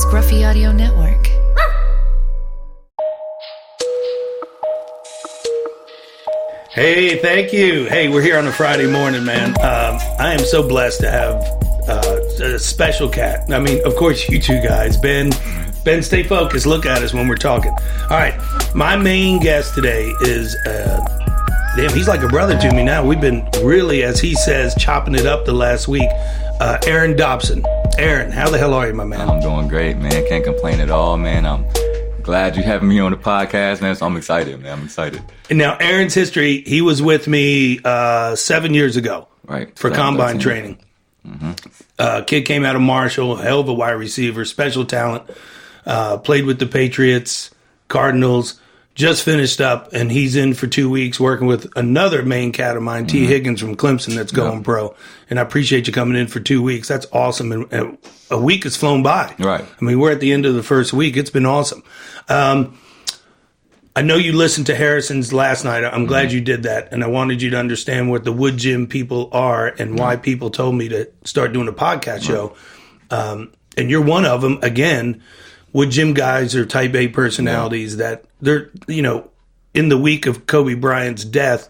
Scruffy Audio Network. Hey, thank you. Hey, we're here on a Friday morning, man. I am so blessed to have a special cat. I mean, of course, you two guys. Ben, stay focused. Look at us when we're talking. All right, my main guest today is, damn, he's like a brother to me now. We've been really, as he says, chopping it up the last week. Aaron Dobson. Aaron, how the hell are you, my man? I'm doing great, man. Can't complain at all, man. I'm glad you're having me on the podcast, man. So I'm excited, man. I'm excited. And now, Aaron's history, he was with me 7 years ago. Right. For combine training. Mm-hmm. Kid came out of Marshall, hell of a wide receiver, special talent. Played with the Patriots, Cardinals, just finished up, and he's in for 2 weeks working with another main cat of mine, T. Higgins from Clemson, that's going pro. And I appreciate you coming in for 2 weeks. That's awesome. And a week has flown by. Right. I mean, we're at the end of the first week. It's been awesome. I know you listened to Harrison's last night. I'm glad you did that. And I wanted you to understand what the Woodgym people are and why people told me to start doing a podcast show. And you're one of them. Again, Woodgym guys are type A personalities that they're, you know, in the week of Kobe Bryant's death,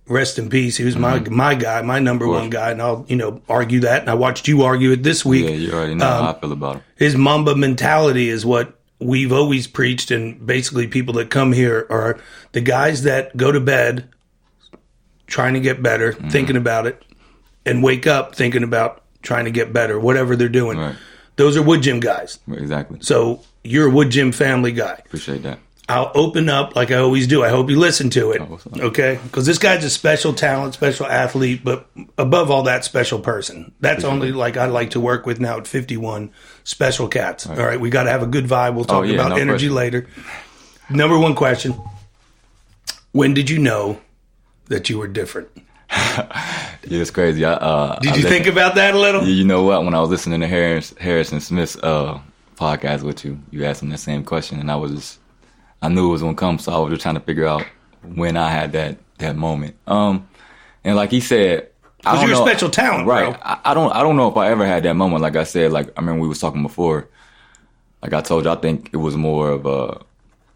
rest in peace. He was my guy, my number one guy. And I'll, you know, argue that. And I watched you argue it this week. Yeah, you already know how I feel about him. His Mamba mentality is what we've always preached. And basically people that come here are the guys that go to bed trying to get better, thinking about it, and wake up thinking about trying to get better, whatever they're doing. Right. Those are Woodgym guys. Exactly. So you're a Woodgym family guy. Appreciate that. I'll open up like I always do. I hope you listen to it. Okay? Because this guy's a special talent, special athlete, but above all that, special person. That's only like I like to work with now at 51, special cats. All right? We got to have a good vibe. We'll talk about energy later. Number one question. When did you know that you were different? Yeah, it's crazy. Did you think about that a little? You know what? When I was listening to Harrison Smith's podcast with you, you asked him the same question, and I knew it was gonna come, so I was just trying to figure out when I had that moment. And like he said, because you're a special talent, right? Bro. I don't know if I ever had that moment. Like I said, like I remember we was talking before. Like I told you, I think it was more of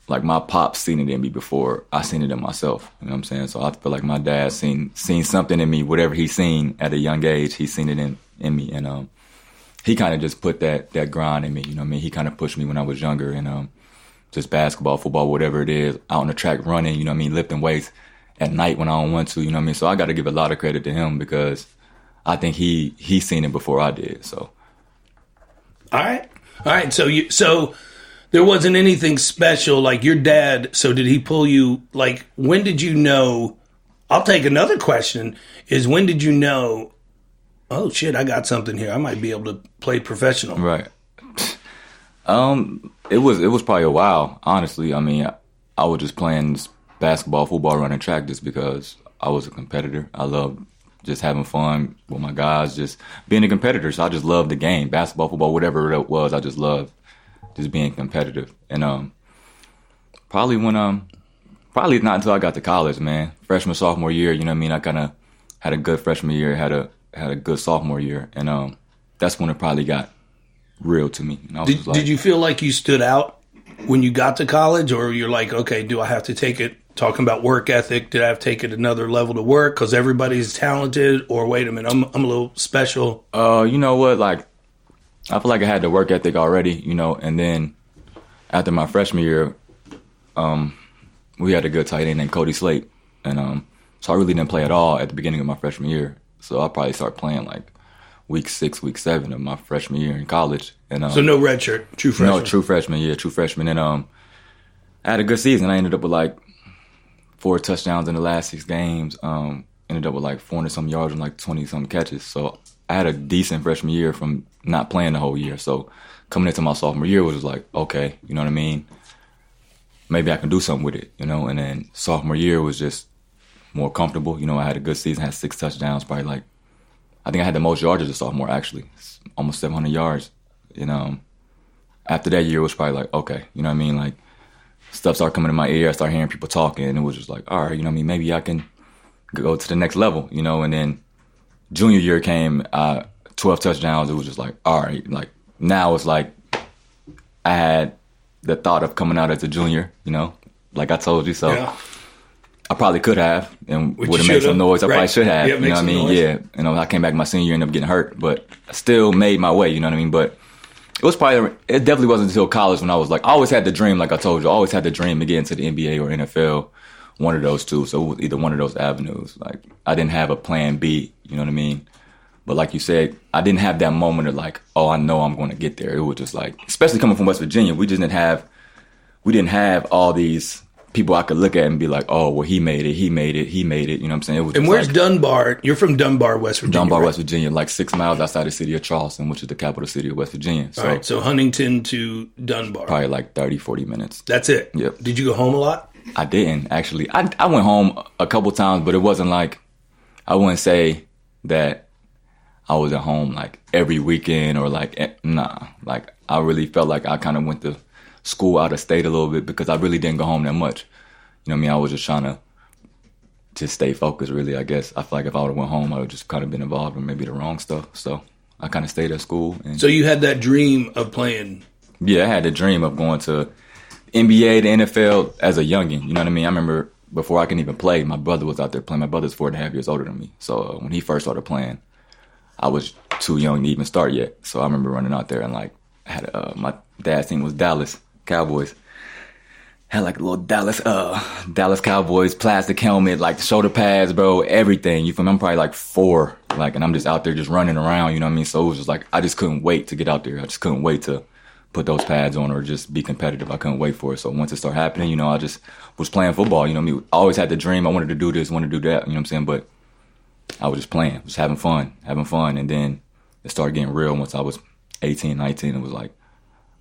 like my pop seen it in me before I seen it in myself. You know what I'm saying? So I feel like my dad seen something in me, whatever he seen at a young age, he seen it in me. And he kind of just put that grind in me. You know what I mean? He kind of pushed me when I was younger, and just basketball, football, whatever it is, out on the track running, you know what I mean, lifting weights at night when I don't want to, you know what I mean? So I got to give a lot of credit to him because I think he seen it before I did. So. All right. So there wasn't anything special, like your dad, so did he pull you, like, when did you know, I'll take another question, is when did you know, oh shit, I got something here, I might be able to play professional? Right. It was probably a while, honestly. I mean, I was just playing basketball, football, running track just because I was a competitor. I loved just having fun with my guys, just being a competitor, so I just loved the game, basketball, football, whatever it was, I just loved just being competitive. And probably not until I got to college, man. Freshman, sophomore year, you know what I mean? I kind of had a good freshman year, had a good sophomore year, and that's when it probably got real to me. And I was did you feel like you stood out when you got to college, or you're like, okay, do I have to take it, talking about work ethic, did I have to take it another level to work because everybody's talented, or wait a minute, I'm a little special? You know what, like, I feel like I had the work ethic already, you know, and then after my freshman year, we had a good tight end named Cody Slate. And so I really didn't play at all at the beginning of my freshman year. So I probably started playing like week 6, week 7 of my freshman year in college. And so no red shirt, true freshman? No, true freshman. And I had a good season. I ended up with like 4 touchdowns in the last 6 games. Ended up with like 400-something yards and like 20-something catches. So I had a decent freshman year from not playing the whole year. So coming into my sophomore year was just like, okay, you know what I mean? Maybe I can do something with it, you know? And then sophomore year was just more comfortable. You know, I had a good season, had 6 touchdowns, probably like, I think I had the most yards as a sophomore, actually. Almost 700 yards. And after that year, it was probably like, okay, you know what I mean? Like, stuff started coming in my ear. I started hearing people talking, and it was just like, all right, you know what I mean? Maybe I can go to the next level, you know? And then junior year came, 12 touchdowns. It was just like, all right, like, now it's like, I had the thought of coming out as a junior, you know, like I told you. So I probably could have and would have made some noise. I probably should have, you know what I mean? Noise. Yeah. You know, I came back my senior year, ended up getting hurt, but I still made my way, you know what I mean? But it definitely wasn't until college when I was like, I always had the dream, like I told you, I always had the dream to get into the NBA or NFL, one of those two. So it was either one of those avenues. Like, I didn't have a plan B, you know what I mean? But like you said, I didn't have that moment of like, oh, I know I'm going to get there. It was just like, especially coming from West Virginia, we didn't have all these people I could look at and be like, oh, well, he made it. You know what I'm saying? It was. And where's like, Dunbar? You're from Dunbar, West Virginia. Dunbar, right? West Virginia, like 6 miles outside the city of Charleston, which is the capital city of West Virginia. So, all right, so Huntington to Dunbar. Probably like 30, 40 minutes. That's it? Yep. Did you go home a lot? I didn't, actually. I went home a couple times, but it wasn't like, I wouldn't say that I was at home like every weekend or like, nah. Like, I really felt like I kind of went to school out of state a little bit because I really didn't go home that much. You know what I mean? I was just trying to just stay focused, really, I guess. I feel like if I would have went home, I would just kind of been involved in maybe the wrong stuff. So I kind of stayed at school. And, so you had that dream of playing? Yeah, I had the dream of going to NBA, the NFL as a youngin'. You know what I mean? I remember before I could even play, my brother was out there playing. My brother's 4.5 years older than me. So when he first started playing, I was too young to even start yet. So I remember running out there and like, I had my dad's team was Dallas Cowboys. Had like a little Dallas Cowboys plastic helmet, like the shoulder pads, bro, everything. You feel me? I'm probably like 4, like, and I'm just out there just running around, you know what I mean? So it was just like, I just couldn't wait to get out there. I just couldn't wait to put those pads on or just be competitive. I couldn't wait for it. So once it started happening, you know, I just was playing football, you know what I mean? I always had the dream. I wanted to do this, wanted to do that, you know what I'm saying? But I was just playing, just having fun. And then it started getting real once I was 18, 19. It was like,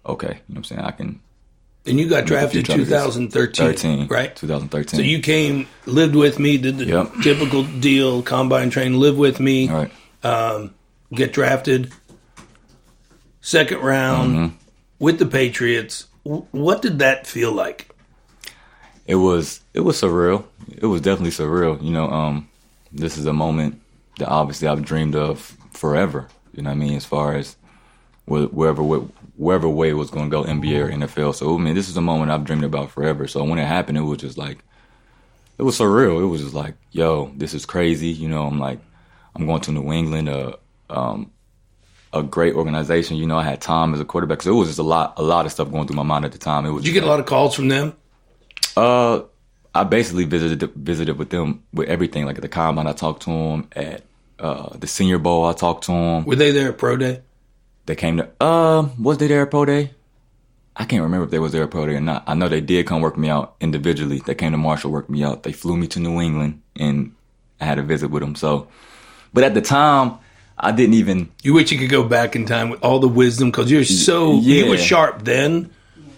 okay, you know what I'm saying? I can. And you got drafted in 2013, right? 2013. So you came, lived with me, did the typical deal, combine train, live with me, get drafted, second round with the Patriots. What did that feel like? It was surreal. It was definitely surreal. You know, this is a moment that obviously I've dreamed of forever. You know what I mean? As far as wherever way it was going to go, NBA or NFL. So, I mean, this is a moment I've dreamed about forever. So when it happened, it was just like, it was surreal. It was just like, yo, this is crazy. You know, I'm like, I'm going to New England, a great organization. You know, I had Tom as a quarterback. So it was just a lot of stuff going through my mind at the time. Did you get a lot of calls from them? I basically visited with them with everything. Like at the combine, I talked to them. At the Senior Bowl, I talked to them. Were they there at Pro Day? They came to, was they there at Pro Day? I can't remember if they was there at Pro Day or not. I know they did come work me out individually. They came to Marshall, work me out. They flew me to New England, and I had a visit with them. So, but at the time, I didn't even. You wish you could go back in time with all the wisdom, because you're so, you were sharp then,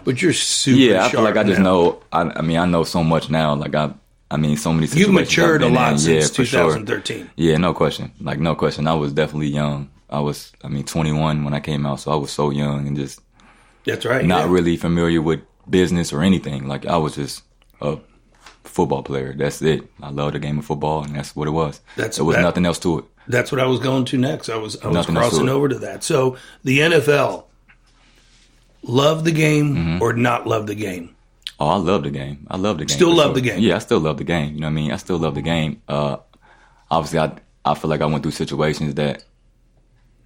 but you're super sharp. Yeah, I feel like I just know, I mean, I know so much now. Like, I mean, so many situations. You've matured a lot since 2013. Sure. Yeah, no question. Like, no question. I was definitely young. I was 21 when I came out, so I was so young and just that's right, not really familiar with business or anything. Like, I was just a football player. That's it. I loved the game of football, and that's what it was. There was nothing else to it. That's what I was going to next. I was crossing over to that. So the NFL, love the game or not love the game? Oh, I love the game. I love the game. Still love the game? Yeah, I still love the game. You know what I mean? I still love the game. Obviously, I feel like I went through situations that.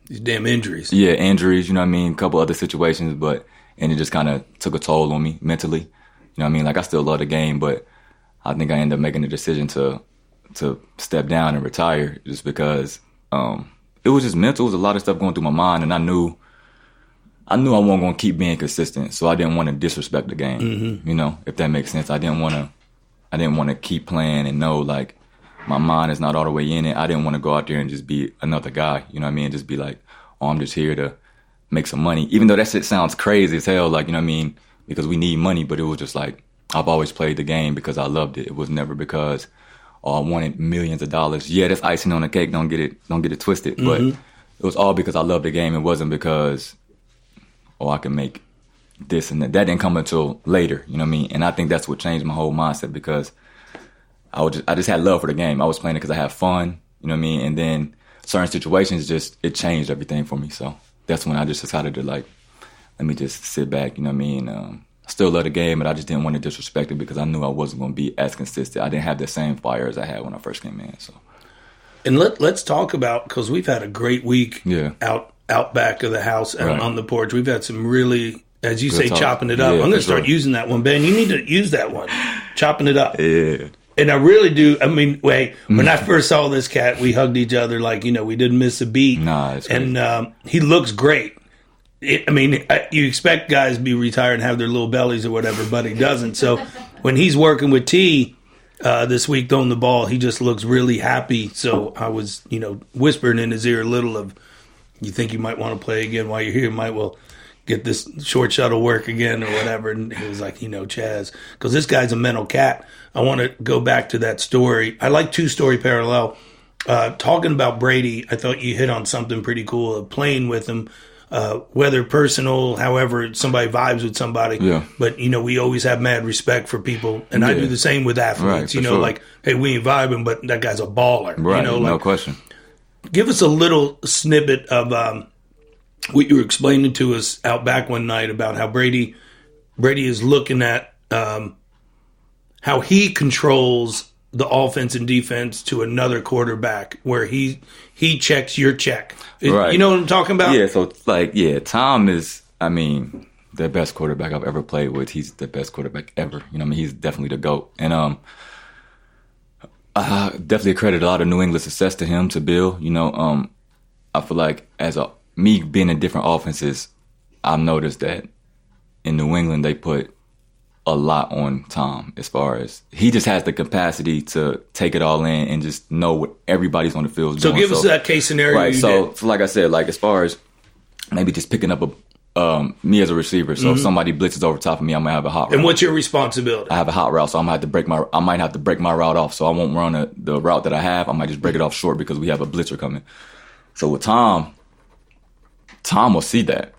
These damn injuries. Yeah, injuries, you know what I mean? A couple other situations, and it just kind of took a toll on me mentally. You know what I mean? Like, I still love the game, but I think I ended up making the decision to step down and retire just because it was just mental. It was a lot of stuff going through my mind, and I knew I wasn't going to keep being consistent, so I didn't want to disrespect the game, you know, if that makes sense. I didn't want to keep playing and know, like, my mind is not all the way in it. I didn't want to go out there and just be another guy, you know what I mean? Just be like, oh, I'm just here to make some money. Even though that shit sounds crazy as hell, like, you know what I mean? Because we need money, but it was just like, I've always played the game because I loved it. It was never because, oh, I wanted millions of dollars. Yeah, that's icing on the cake. Don't get it twisted. But it was all because I loved the game. It wasn't because, oh, I can make this and that. That didn't come until later, you know what I mean? And I think that's what changed my whole mindset because I just had love for the game. I was playing it because I had fun, you know what I mean? And then certain situations it changed everything for me. So that's when I just decided to, like, let me just sit back, you know what I mean? I still love the game, but I just didn't want to disrespect it because I knew I wasn't going to be as consistent. I didn't have the same fire as I had when I first came in. So, and let's talk about, because we've had a great week out back of the house and on the porch. We've had some really, as you say, chopping it up. I'm going to start using that one, Ben. You need to use that one, chopping it up. Yeah. And I really do. I mean, when I first saw this cat, we hugged each other like, we didn't miss a beat. Nah, it's crazy. And he looks great. You expect guys to be retired and have their little bellies or whatever, but he doesn't. So when he's working with T this week throwing the ball, he just looks really happy. So I was, whispering in his ear a little of, you think you might want to play again while you're here? Might well get this short shuttle work again or whatever. And he was like, Chaz, because this guy's a mental cat. I want to go back to that story. I like two-story parallel. Talking about Brady, I thought you hit on something pretty cool of playing with him. Whether personal, however, somebody vibes with somebody. Yeah. But, we always have mad respect for people. And I do the same with athletes. Right, sure. Like, hey, we ain't vibing, but that guy's a baller. Right, no question. Give us a little snippet of what you were explaining to us out back one night about how Brady is looking at how he controls the offense and defense to another quarterback, where he checks your check. Right. You know what I'm talking about? Yeah, so Tom is, the best quarterback I've ever played with. He's the best quarterback ever. He's definitely the GOAT. And I definitely credit a lot of New England success to him, to Bill. I feel like me being in different offenses, I've noticed that in New England they put a lot on Tom, as far as he just has the capacity to take it all in and just know what everybody's on the field is doing. So give us that case scenario. Right. So like I said, as far as maybe just picking up me as a receiver. So if somebody blitzes over top of me, I might have a hot route. And what's your responsibility? I have a hot route, so I might have to break my route off. So I won't run the route that I have. I might just break it off short because we have a blitzer coming. So with Tom will see that.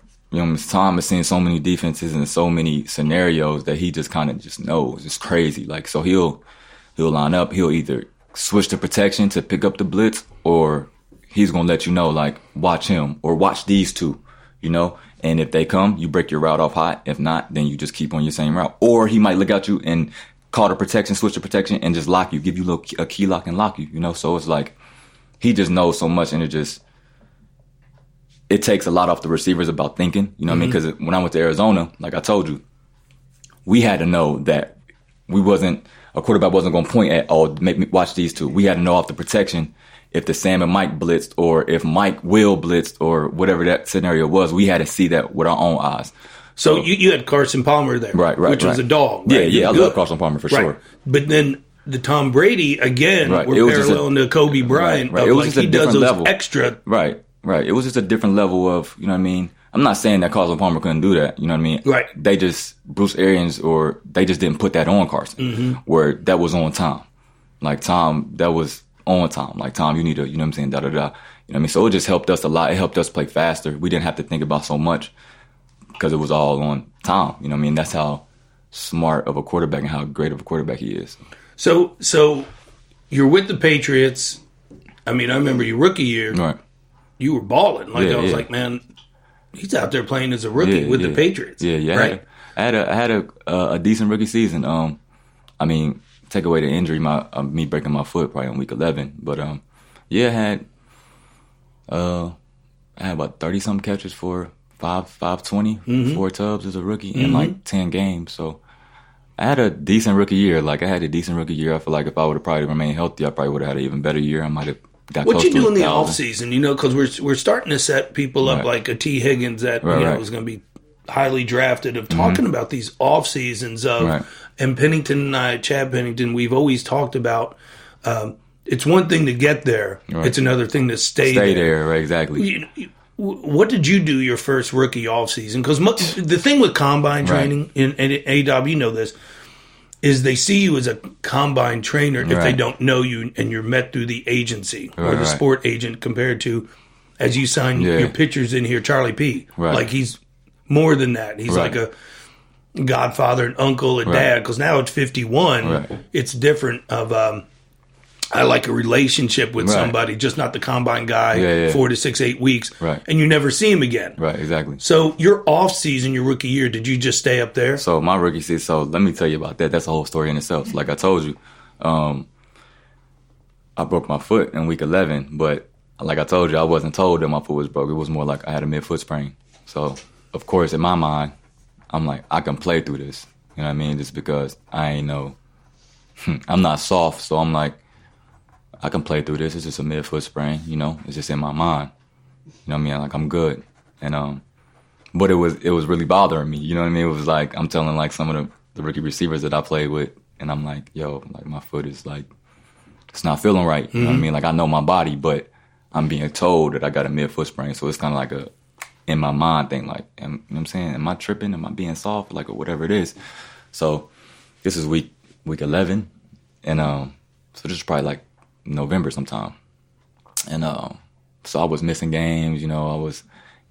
Tom has seen so many defenses and so many scenarios that he just kind of just knows. It's crazy. So he'll line up. He'll either switch to protection to pick up the blitz, or he's going to let you know, watch him or watch these two, And if they come, you break your route off hot. If not, then you just keep on your same route. Or he might look at you and call the protection, switch to protection, and just lock you, give you a key lock and lock you, So it's he just knows so much, and it takes a lot off the receivers about thinking, what I mean? Because when I went to Arizona, like I told you, we had to know that a quarterback wasn't going to point at, make me watch these two. We had to know off the protection if the Sam and Mike blitzed, or if Mike Will blitzed, or whatever that scenario was. We had to see that with our own eyes. So you had Carson Palmer there, which was a dog. Right? Yeah, I love Carson Palmer for sure. But then the Tom Brady, again, we're paralleling to Kobe Bryant. Right. It was just a different level. Extra. Right. It was just a different level of, I'm not saying that Carson Palmer couldn't do that, Right. They just, Bruce Arians, or they just didn't put that on Carson, where that was on Tom. Tom, that was on Tom. Tom, you need to, da-da-da. So it just helped us a lot. It helped us play faster. We didn't have to think about so much because it was all on Tom. That's how smart of a quarterback and how great of a quarterback he is. So you're with the Patriots. I remember your rookie year. Right. You were balling. I was like, man, he's out there playing as a rookie with the Patriots. Yeah. Right? I had a decent rookie season. Take away the injury, me breaking my foot probably in week 11. But I had about 30-something catches for 520, 4 tubs as a rookie in 10 games. So I had a decent rookie year. I feel like if I would have probably remained healthy, I probably would have had an even better year. I might have got what close you to do in the 1,000. off season, because we're starting to set people up like a T. Higgins that is going to be highly drafted, of talking about these off seasons of, and Pennington and I, Chad Pennington, we've always talked about. It's one thing to get there; it's another thing to stay there. Right, exactly. What did you do your first rookie off season? Because the thing with combine training in ADOB, you know this, is they see you as a combine trainer if they don't know you and you're met through the agency or the sport agent, compared to, as you sign your pictures in here, Charlie P. He's more than that. He's like a godfather, an uncle, a dad. Because now at 51, it's different of I like a relationship with somebody, just not the combine guy, 4 to 6, 8 weeks, and you never see him again. Right, exactly. So your off season, your rookie year, did you just stay up there? So my rookie season, so let me tell you about that. That's a whole story in itself. Like I told you, I broke my foot in week 11, but like I told you, I wasn't told that my foot was broke. It was more like I had a mid-foot sprain. So, of course, in my mind, I'm like, I can play through this. You know what I mean? Just because I ain't know. I'm not soft, so I'm like, I can play through this. It's just a mid-foot sprain, you know. It's just in my mind. You know what I mean? Like, I'm good. And but it was really bothering me. You know what I mean? It was like I'm telling like some of the rookie receivers that I played with, and I'm like, yo, like my foot is like, it's not feeling right. You know what I mean? Like I know my body, but I'm being told that I got a mid-foot sprain. So it's kind of like a in my mind thing. Like, you know what I'm saying? Am I tripping? Am I being soft? Like, or whatever it is. So this is week 11, and so this is probably like November sometime, and so I was missing games. You know, I was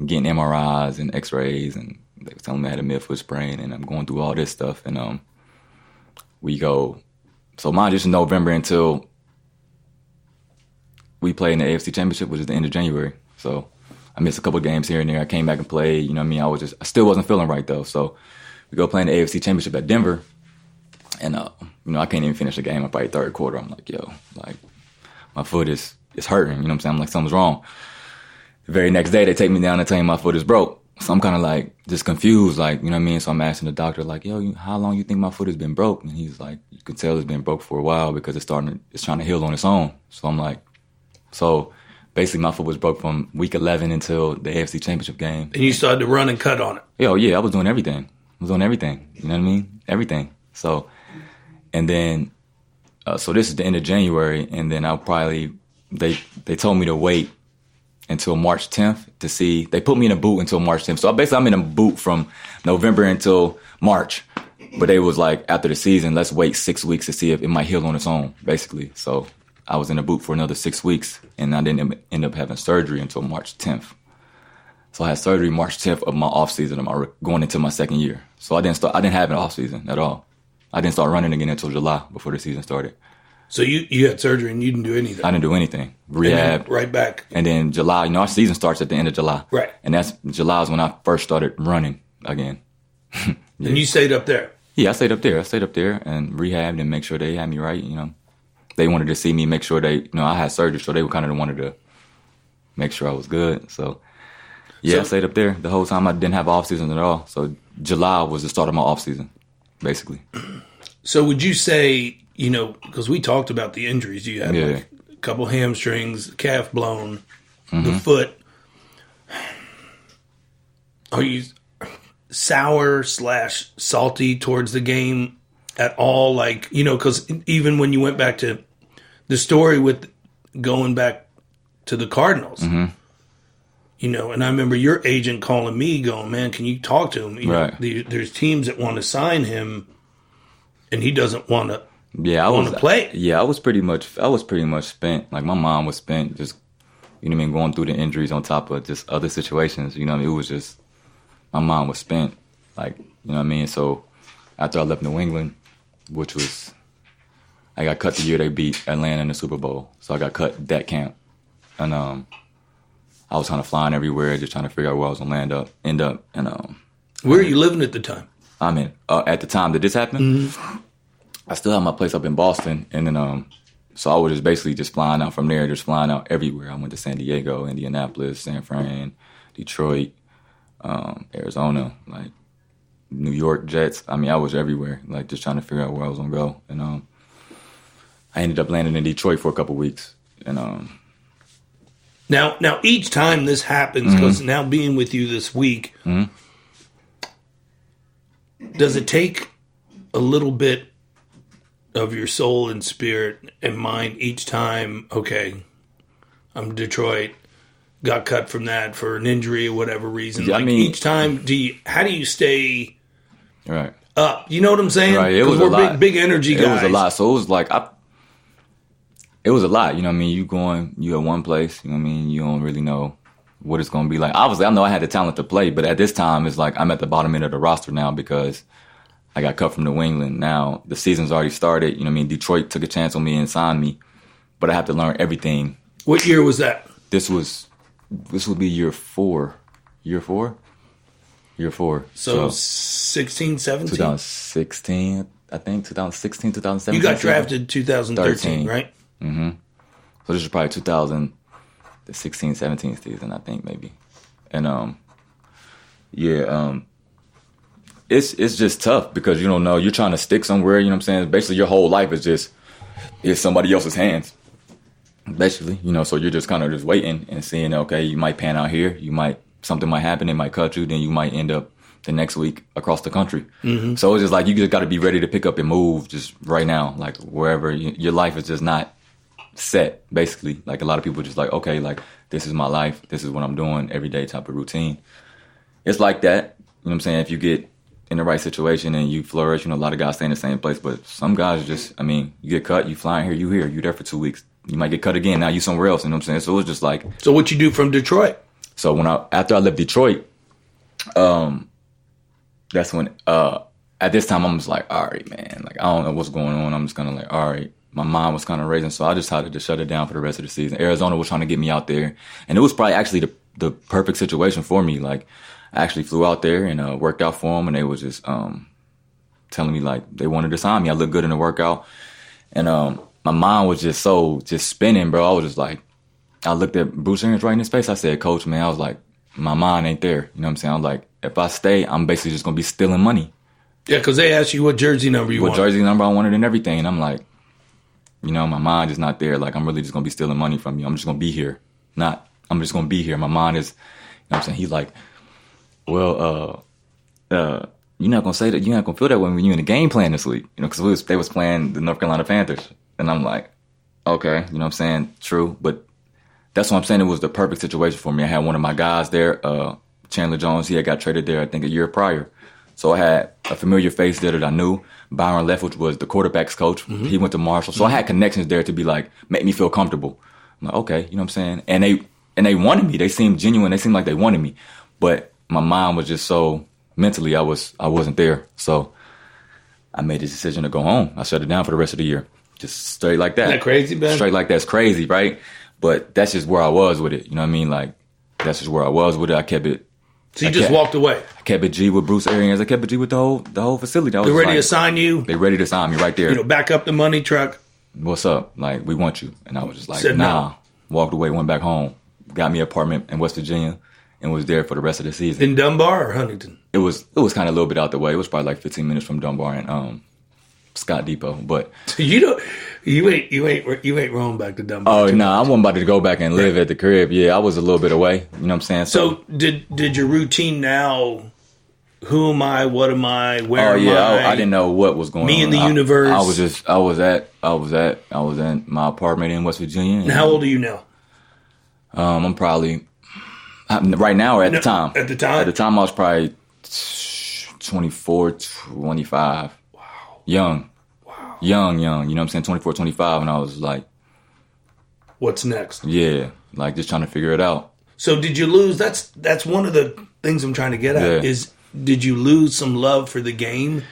getting MRIs and X-rays, and they were telling me I had a mid-foot sprain, and I'm going through all this stuff, and we go. So mine just in November until we played in the AFC Championship, which is the end of January. So I missed a couple games here and there. I came back and played. You know what I mean? I still wasn't feeling right though. So we go play in the AFC Championship at Denver, and you know, I can't even finish the game. I'm probably third quarter. I'm like, yo, like my foot is hurting. You know what I'm saying? I'm like, something's wrong. The very next day, they take me down and tell me my foot is broke. So I'm kind of like just confused, like, you know what I mean? So I'm asking the doctor, like, yo, how long you think my foot has been broke? And he's like, you can tell it's been broke for a while because it's trying to heal on its own. So I'm like, so basically my foot was broke from week 11 until the AFC Championship game. And you started to run and cut on it. Yo, yeah, I was doing everything. You know what I mean? Everything. So, and then, so this is the end of January, and then I'll probably, they told me to wait until March 10th to see. They put me in a boot until March 10th. So basically I'm in a boot from November until March. But they was like, after the season, let's wait 6 weeks to see if it might heal on its own, basically. So I was in a boot for another 6 weeks, and I didn't end up having surgery until March 10th. So I had surgery March 10th of my off season, going into my second year. So I didn't have an off season at all. I didn't start running again until July before the season started. So you had surgery and you didn't do anything? I didn't do anything. Rehab. Right back. And then July, you know, our season starts at the end of July. Right. And July is when I first started running again. Yeah. And you stayed up there? Yeah, I stayed up there and rehabbed and make sure they had me right, you know. They wanted to see me, make sure I had surgery, so they kind of wanted to make sure I was good. So, yeah, I stayed up there the whole time. I didn't have off season at all. So July was the start of my off season, basically. So would you say, you know, because we talked about the injuries, you had like a couple hamstrings, calf blown, the foot. Are you sour / salty towards the game at all? Like, you know, because even when you went back to the story with going back to the Cardinals, you know, and I remember your agent calling me going, man, can you talk to him? You know, there's teams that want to sign him and he doesn't want to. Yeah, I was play. Yeah, I was pretty much spent. Like my mind was spent, just, you know what I mean, going through the injuries on top of just other situations. You know what I mean? It was just, my mind was spent. Like, you know what I mean? So after I left New England, which was, I got cut the year they beat Atlanta in the Super Bowl. So I got cut that camp, and I was kind of flying everywhere, just trying to figure out where I was gonna end up. And where are you living at the time? I mean, at the time that this happened. I still had my place up in Boston, and then so I was just basically just flying out from there, just flying out everywhere. I went to San Diego, Indianapolis, San Fran, Detroit, Arizona, like New York Jets. I mean, I was everywhere, like just trying to figure out where I was gonna go. And I ended up landing in Detroit for a couple weeks. And now each time this happens, because now being with you this week, does it take a little bit of your soul and spirit and mind each time? Okay, I'm Detroit, got cut from that for an injury or whatever reason. Yeah, like I mean, each time, how do you stay right up? You know what I'm saying? Right. It was we're a lot. Big energy guys. It was a lot. So it was like it was a lot. You know what I mean? You at one place. You know what I mean? You don't really know what it's going to be like. Obviously, I know I had the talent to play, but at this time, it's like I'm at the bottom end of the roster now because I got cut from New England. Now, the season's already started. You know what I mean? Detroit took a chance on me and signed me. but I have to learn everything. What year was that? This would be year four. Year four. So 16, 17? 2016, I think. 2016, 2017. You got drafted 2013, right? Mm-hmm. So this is probably 2016, 17 season, I think, maybe. And, it's just tough because you don't know. You're trying to stick somewhere, you know what I'm saying? Basically, your whole life is somebody else's hands. Basically, so you're just kind of just waiting and seeing, okay, you might pan out here. Something might happen. It might cut you. Then you might end up the next week across the country. Mm-hmm. So it's just like you just got to be ready to pick up and move just right now, like wherever. Your life is just not set, basically. Like a lot of people just like, okay, like this is my life. This is what I'm doing every day type of routine. It's like that. You know what I'm saying? If you get in the right situation and you flourish, a lot of guys stay in the same place. But some guys just, you get cut, you flying here, you here, you there for 2 weeks. You might get cut again. Now you somewhere else. You know what I'm saying? So it's just like. So what you do from Detroit? So after I left Detroit, that's when at this time I'm just like, all right, man, like I don't know what's going on. I'm just kind of like, all right. My mind was kind of racing, so I decided to shut it down for the rest of the season. Arizona was trying to get me out there, and it was probably actually the perfect situation for me. Like I actually flew out there and worked out for them, and they was just telling me like they wanted to sign me. I looked good in the workout, and my mind was just spinning, bro. I was just like. I looked at Bruce Arians right in his face. I said, Coach, man, I was like, my mind ain't there. You know what I'm saying? I was like, if I stay, I'm basically just going to be stealing money. Yeah, because they asked you what jersey number you wanted. What jersey number I wanted and everything. And I'm like, my mind is not there. Like, I'm really just going to be stealing money from you. I'm just going to be here. I'm just going to be here. My mind is, what I'm saying? He's like, well, you're not going to say that. You're not going to feel that way when you're in the game plan this week. Because they was playing the North Carolina Panthers. And I'm like, okay, you know what I'm saying? True. But that's what I'm saying. It was the perfect situation for me. I had one of my guys there, Chandler Jones. He had got traded there, I think, a year prior. So I had a familiar face there that I knew. Byron Leftwich was the quarterback's coach. Mm-hmm. He went to Marshall. So I had connections there to be like, make me feel comfortable. I'm like, okay, you know what I'm saying? And they wanted me. They seemed genuine. They seemed like they wanted me. But my mind was just so mentally, I wasn't there. So I made the decision to go home. I shut it down for the rest of the year. Just straight like that. Isn't that crazy, man? Straight like that's crazy, right? But that's just where I was with it. You know what I mean? Like, that's just where I was with it. I kept it. So you just walked away? I kept it G with Bruce Arians. I kept it G with the whole facility. They're ready to sign you? They ready to sign me right there. Back up the money truck. What's up? Like, we want you. And I was just like, nah. No. Walked away, went back home. Got me an apartment in West Virginia and was there for the rest of the season. In Dunbar or Huntington? It was kind of a little bit out the way. It was probably like 15 minutes from Dunbar and Scott Depot. But so you ain't roam back to Dunbar. Oh no, I wasn't about to go back and live at the crib. Yeah, I was a little bit away. You know what I'm saying? So did your routine now? Who am I? What am I? Where am I? I didn't know what was going on. Me in the universe. I was in my apartment in West Virginia. And how old are you now? I'm probably right now or at the time. At the time? At the time I was probably 24, 25. Wow. Young. You know what I'm saying? 24, 25, and I was like, what's next? Yeah, like just trying to figure it out. So did you lose? That's one of the things I'm trying to get at is did you lose some love for the game?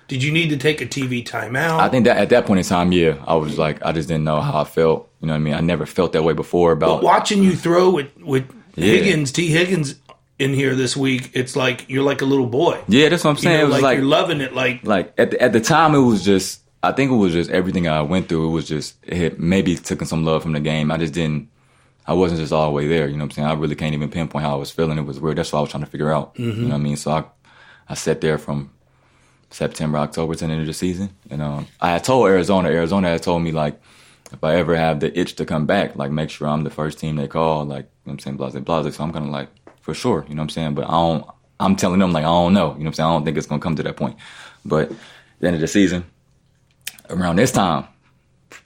Did you need to take a TV timeout? I think that at that point in time, yeah, I was like, I just didn't know how I felt. You know what I mean? I never felt that way before about. But watching you throw with Higgins, T. Higgins in here this week, it's like you're like a little boy. Yeah, that's what I'm saying. It was like you're loving it. Like at the time, it was just. I think it was just everything I went through. It was just it had maybe taken some love from the game. I wasn't just all the way there. You know what I'm saying? I really can't even pinpoint how I was feeling. It was weird. That's what I was trying to figure out. Mm-hmm. You know what I mean? So I sat there from September, October to the end of the season. And I had told Arizona had told me, like, if I ever have the itch to come back, like, make sure I'm the first team they call. Like, you know what I'm saying? Blase, blase. So I'm kind of like, for sure. You know what I'm saying? But I'm telling them, like, I don't know. You know what I'm saying? I don't think it's going to come to that point. But at the end of the season, around this time,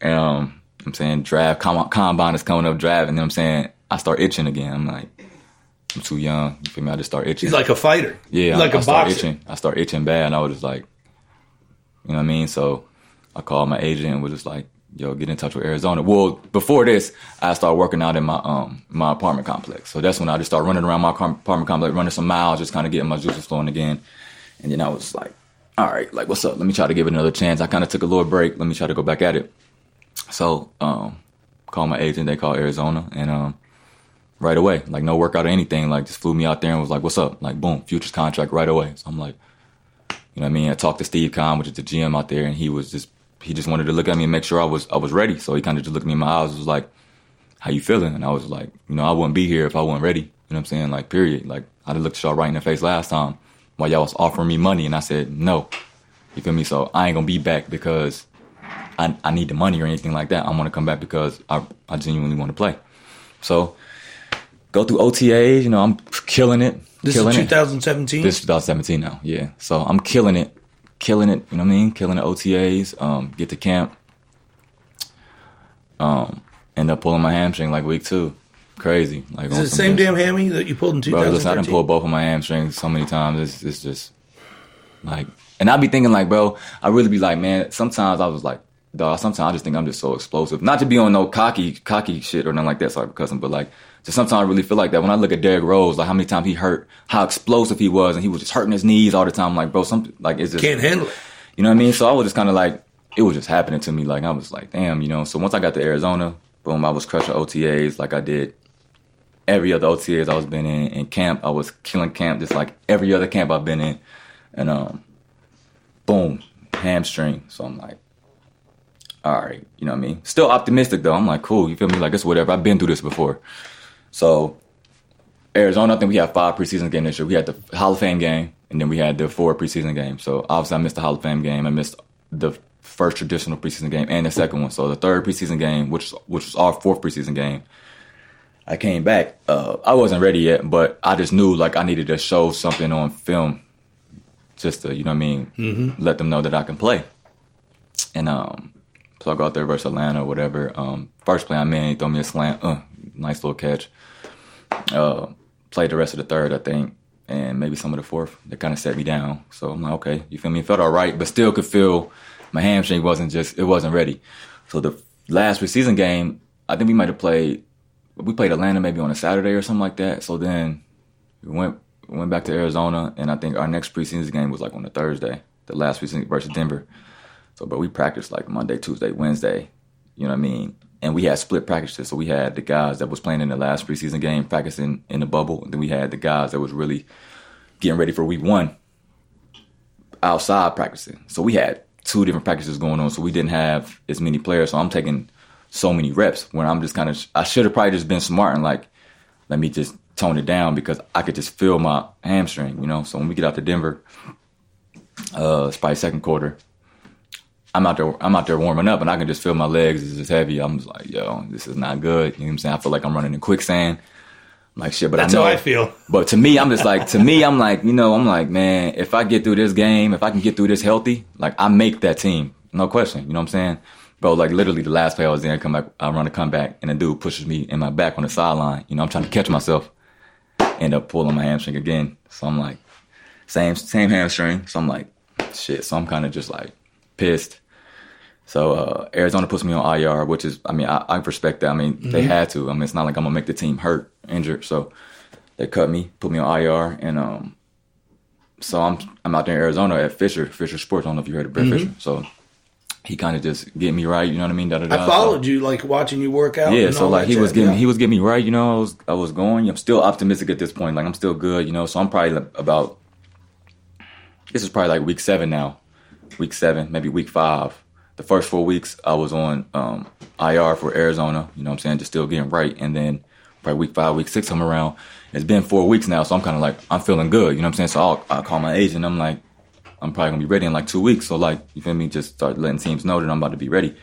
I'm saying draft, combine is coming up, draft, and then I'm saying I start itching again. I'm like, I'm too young. You feel me? I just start itching. He's like a fighter. Yeah, he's like a boxer. I start itching bad, and I was just like, you know what I mean? So I called my agent and was just like, yo, get in touch with Arizona. Well, before this, I started working out in my apartment complex. So that's when I just started running around my apartment complex, running some miles, just kind of getting my juices flowing again. And then I was like, all right, like, what's up? Let me try to give it another chance. I kind of took a little break. Let me try to go back at it. So called my agent. They called Arizona, and right away, like no workout or anything, like just flew me out there and was like, "What's up?" Like boom, futures contract right away. So I'm like, you know what I mean? I talked to Steve Kahn, which is the GM out there, and he just wanted to look at me and make sure I was ready. So he kind of just looked me in my eyes, was like, "How you feeling?" And I was like, I wouldn't be here if I wasn't ready. You know what I'm saying? Like, period. Like, I done looked y'all right in the face last time while y'all was offering me money, and I said no. You feel me? So I ain't gonna be back because I need the money or anything like that. I want to come back because I genuinely want to play. So go through OTAs. I'm killing it. This is 2017? This is 2017 now, yeah. So I'm killing it. You know what I mean? Killing the OTAs. Get to camp. End up pulling my hamstring like week 2. Crazy. Like, is it the same damn hammy that you pulled in 2013? Bro, listen, I done pulled both of my hamstrings so many times. It's just like, and I be thinking like, bro, I really be like, man, sometimes I was like, dog, sometimes I just think I'm just so explosive. Not to be on no cocky shit or nothing like that, sorry for cussing, but like, just sometimes I really feel like that. When I look at Derrick Rose, like how many times he hurt, how explosive he was, and he was just hurting his knees all the time. Like, bro, something like it's just can't handle it. You know what I mean? So I was just kind of like, it was just happening to me. Like I was like, damn, So once I got to Arizona, boom, I was crushing OTAs like I did every other OTAs I was been in camp. I was killing camp just like every other camp I've been in, and boom, hamstring. So I'm like, all right, you know what I mean? Still optimistic though. I'm like, cool, you feel me? Like it's whatever. I've been through this before. So Arizona, I think we had 5 preseason games this year. We had the Hall of Fame game, and then we had the 4 preseason games. So obviously I missed the Hall of Fame game. I missed the first traditional preseason game and the second one. So the third preseason game, which was our 4th preseason game, I came back. I wasn't ready yet, but I just knew like I needed to show something on film just to, you know what I mean, let them know that I can play. And so I go out there versus Atlanta or whatever. First play I'm in, he throw me a slant, nice little catch. Played the rest of the third, I think, and maybe some of the fourth. They kind of set me down. So I'm like, okay, you feel me? It felt all right, but still could feel my hamstring wasn't ready. So the last preseason game, I think we played Atlanta maybe on a Saturday or something like that. So then we went back to Arizona, and I think our next preseason game was like on a Thursday, the last preseason versus Denver. So, but we practiced like Monday, Tuesday, Wednesday, you know what I mean? And we had split practices. So we had the guys that was playing in the last preseason game practicing in the bubble. And then we had the guys that was really getting ready for week 1 outside practicing. So we had 2 different practices going on. So we didn't have as many players. So I'm taking so many reps where I'm just kind of, I should have probably just been smart and like, let me just tone it down because I could just feel my hamstring, So when we get out to Denver, it's probably second quarter. I'm out there warming up, and I can just feel my legs is just heavy. I'm just like, yo, this is not good. You know what I'm saying? I feel like I'm running in quicksand. I'm like, shit, but that's I know. How I feel. But to me, I'm like, man, if I get through this game, if I can get through this healthy, like, I make that team. No question. You know what I'm saying? Bro, like, literally the last play I was in, I run a comeback, and a dude pushes me in my back on the sideline. I'm trying to catch myself. End up pulling my hamstring again. So I'm like, same hamstring. So I'm like, shit. So I'm kind of just like, pissed. So Arizona puts me on IR, which is, I respect that. They had to. It's not like I'm gonna make the team injured. So they cut me, put me on IR, and so I'm out there in Arizona at Fisher Sports. I don't know if you heard of Brett Fisher. So he kind of just get me right. You know what I mean? I followed you, like watching you work out. Yeah. So like he was getting me right. I was going. I'm still optimistic at this point. Like I'm still good. So I'm probably this is probably like week 7 now. Week 7, maybe week 5. The first 4 weeks I was on IR for Arizona, you know what I'm saying, just still getting right. And then probably week 5, week 6 come around. It's been 4 weeks now, so I'm kind of like, I'm feeling good, you know what I'm saying? So I'll call my agent. I'm like, I'm probably going to be ready in like 2 weeks. So like, you feel me, just start letting teams know that I'm about to be ready.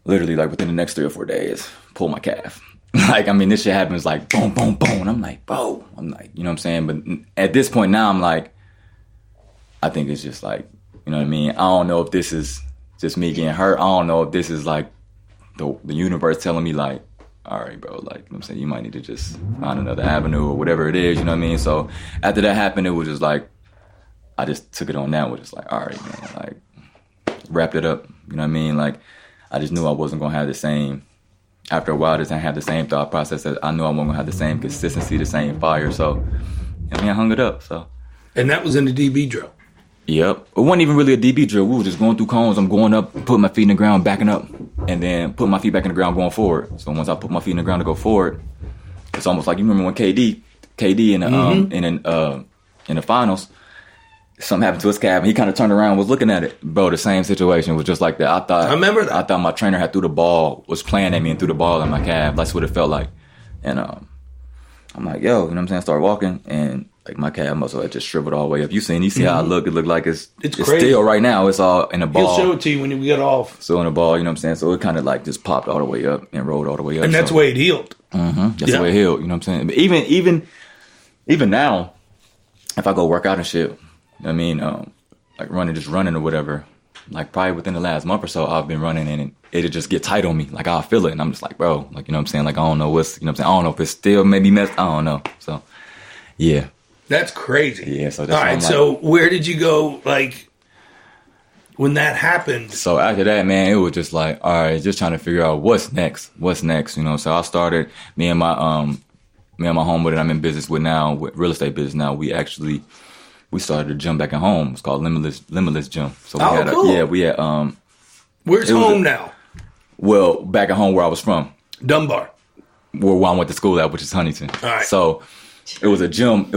Literally like within the next 3 or 4 days, pull my calf. Like, this shit happens like boom, boom, boom. And I'm like, bro, you know what I'm saying? But at this point now, I'm like, I think it's just like, you know what I mean? I don't know if this is just me getting hurt. I don't know if this is like the universe telling me like, all right, bro, like, you know what I'm saying, you might need to just find another avenue or whatever it is, you know what I mean? So after that happened, it was just like, I just took it on that. Was just like, all right, man, like, wrapped it up, you know what I mean? Like, I just knew I wasn't going to have the same, after a while, I just didn't have the same thought process. That I knew I wasn't going to have the same consistency, the same fire. So, I had hung it up, so. And that was in the DB drill. Yep. It wasn't even really a DB drill. We were just going through cones. I'm going up, putting my feet in the ground, backing up, and then putting my feet back in the ground, going forward. So once I put my feet in the ground to go forward, it's almost like, you remember when KD in the finals, something happened to his calf, and he kind of turned around and was looking at it. Bro, the same situation was just like that. I remember that. I thought my trainer had threw the ball, was playing at me and threw the ball in my calf. That's what it felt like. And I'm like, yo, you know what I'm saying? I started walking, and like my calf muscle had just shriveled all the way up. You see how I look? It looked like it's still right now. It's all in the ball. He'll show it to you when you get off. So in the ball, you know what I'm saying? So it kind of like just popped all the way up and rolled all the way up. And that's the way it healed. That's the way it healed. You know what I'm saying? But even now, if I go work out and shit, I mean, like running or whatever, like probably within the last month or so, I've been running and it'll just get tight on me. Like I'll feel it and I'm just like, bro, like, you know what I'm saying? Like, I don't know what's, you know what I'm saying? I don't know if it's still maybe messed. I don't know. So, yeah. That's crazy. Yeah. So that's all right. So where did you go? Like when that happened? So after that, man, it was just like, all right, just trying to figure out what's next, you know? So I started, me and my homeboy that I'm in business with now, with real estate business now, we started a gym back at home. It's called Limitless Gym. So we had Where's home now? Well, back at home where I was from. Dunbar. Where I went to school at, which is Huntington. All right. So it was a gym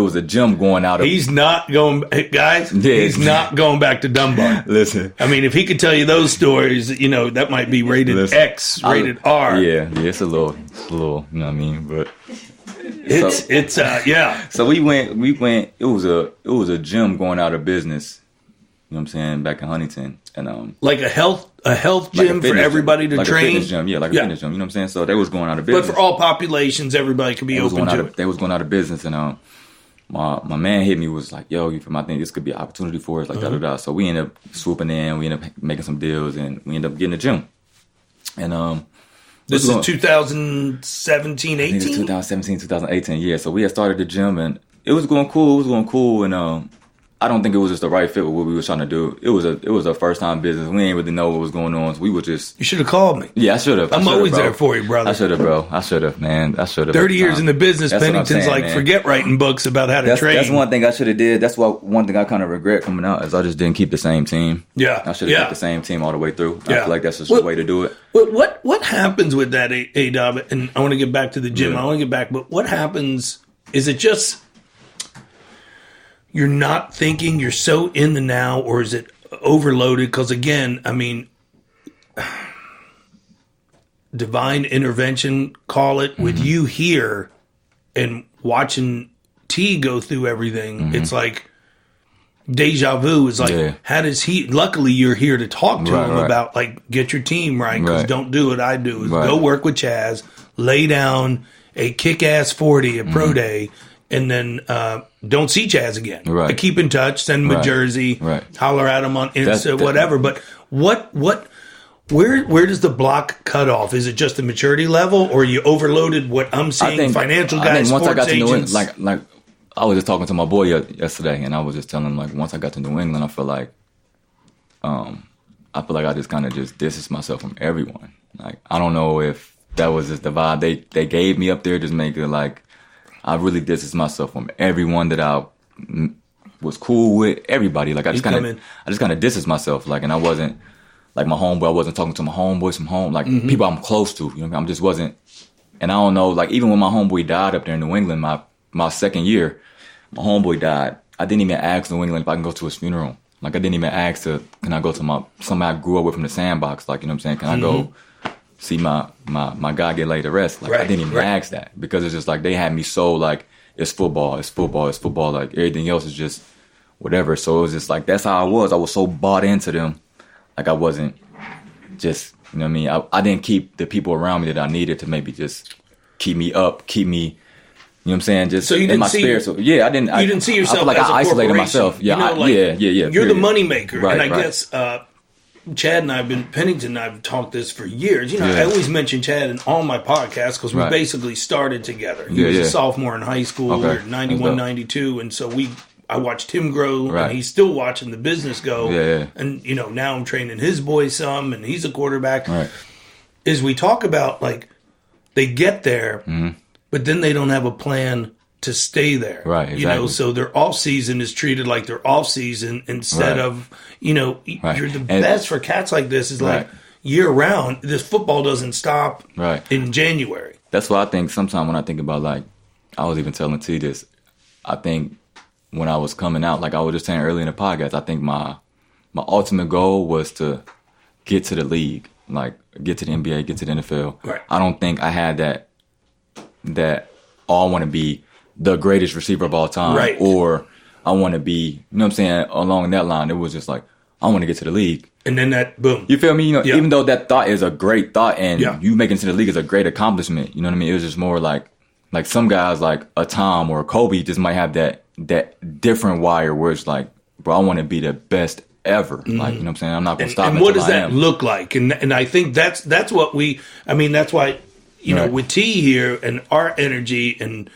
going out of. He's not going, guys. Yeah. He's not going back to Dunbar. Listen, I mean, if he could tell you those stories, you know, that might be rated X, rated R. Yeah, it's a little, you know what I mean, but. Yeah. So we went. It was a gym going out of business. You know what I'm saying? Back in Huntington, and like a health gym for everybody to like train. A fitness gym, a fitness gym. You know what I'm saying? So they was going out of business. But for all populations, everybody could be open to it. They was going out of business, and my man hit me, was like, "Yo, I think this could be an opportunity for us." Like da. So we ended up swooping in. We ended up making some deals, and we ended up getting a gym. And this is 2017, 18? 2017, 2018, yeah. So we had started the gym, and it was going cool. And I don't think it was just the right fit with what we were trying to do. It was a first time business. We didn't really know what was going on. So we were just. You should have called me. Yeah, I should have. I'm always there for you, brother. I should have, bro. I should have, man. I should have. 30 years in the business, Pennington's like, man, forget writing books about how to train. That's one thing I should have did. That's one thing I kind of regret coming out, is I just didn't keep the same team. Yeah. I should have kept the same team all the way through. I feel like that's just the way to do it. What happens with that, A-Dub? And I want to get back to the gym. I want to get back. But what happens? Is it just you're not thinking, you're so in the now, or is it overloaded? Because again, I mean, divine intervention, call it, with you here and watching T go through everything. It's like deja vu. Is like, how does he? Luckily, you're here to talk to him about, like, get your team right. Because don't do what I do. Is go work with Chaz, lay down a kick-ass 40 at Pro Day, and then don't see Chaz again. Right. Keep in touch, send him a jersey, holler at him on Insta, whatever. But where does the block cut off? Is it just the maturity level, or are you overloaded? What I'm seeing, financial guys, once sports I got to agents. New England, like I was just talking to my boy yesterday, and I was just telling him, like, once I got to New England, I feel like I just kind of just distanced myself from everyone. Like, I don't know if that was just the vibe they gave me up there, just make it like. I really distanced myself from everyone that I was cool with, everybody. Like, I just kind of distanced myself. Like, and I wasn't, like, my homeboy, I wasn't talking to my homeboys from home, like, people I'm close to, you know, I just wasn't. And I don't know, like, even when my homeboy died up there in New England, my second year, my homeboy died. I didn't even ask New England if I can go to his funeral. Like, I didn't even ask can I go to somebody I grew up with from the sandbox? Like, you know what I'm saying? Can I go see my guy get laid to rest? Like, I didn't even ask that, because it's just like they had me so, like, it's football. Like, everything else is just whatever. So it was just like, that's how I was. I was so bought into them. Like, I wasn't just, you know what I mean? I didn't keep the people around me that I needed to maybe just keep me up, you know what I'm saying? Just so you in my spirit. So yeah, You didn't see yourself. I feel like I isolated myself. Yeah, You're the money maker, and I guess Chad and Pennington and I've talked this for years. You know, I always mention Chad in all my podcasts because we basically started together. He was a sophomore in high school, we were 91, 92, and so I watched him grow, and he's still watching the business go. And, you know, now I'm training his boys some, and he's a quarterback. Is we talk about, like, they get there, but then they don't have a plan to stay there. Right, exactly. You know, so their off season is treated like their off season instead of, you know, you're the best for cats like this is like year round. This football doesn't stop in January. That's why I think sometimes when I think about, like, I was even telling T this, I think when I was coming out, like I was just saying earlier in the podcast, I think my ultimate goal was to get to the league, like get to the NBA, get to the NFL. Right. I don't think I had that I want to be the greatest receiver of all time, or I want to be, you know what I'm saying, along that line. It was just like, I want to get to the league. And then that, boom. You feel me? You know, even though that thought is a great thought and you making it to the league is a great accomplishment, you know what I mean? It was just more like some guys like a Tom or a Kobe just might have that different wire where it's like, bro, I want to be the best ever. Like, you know what I'm saying? I'm not going to stop. And what does that look like? And I think that's that's why, you know, with T here and our energy and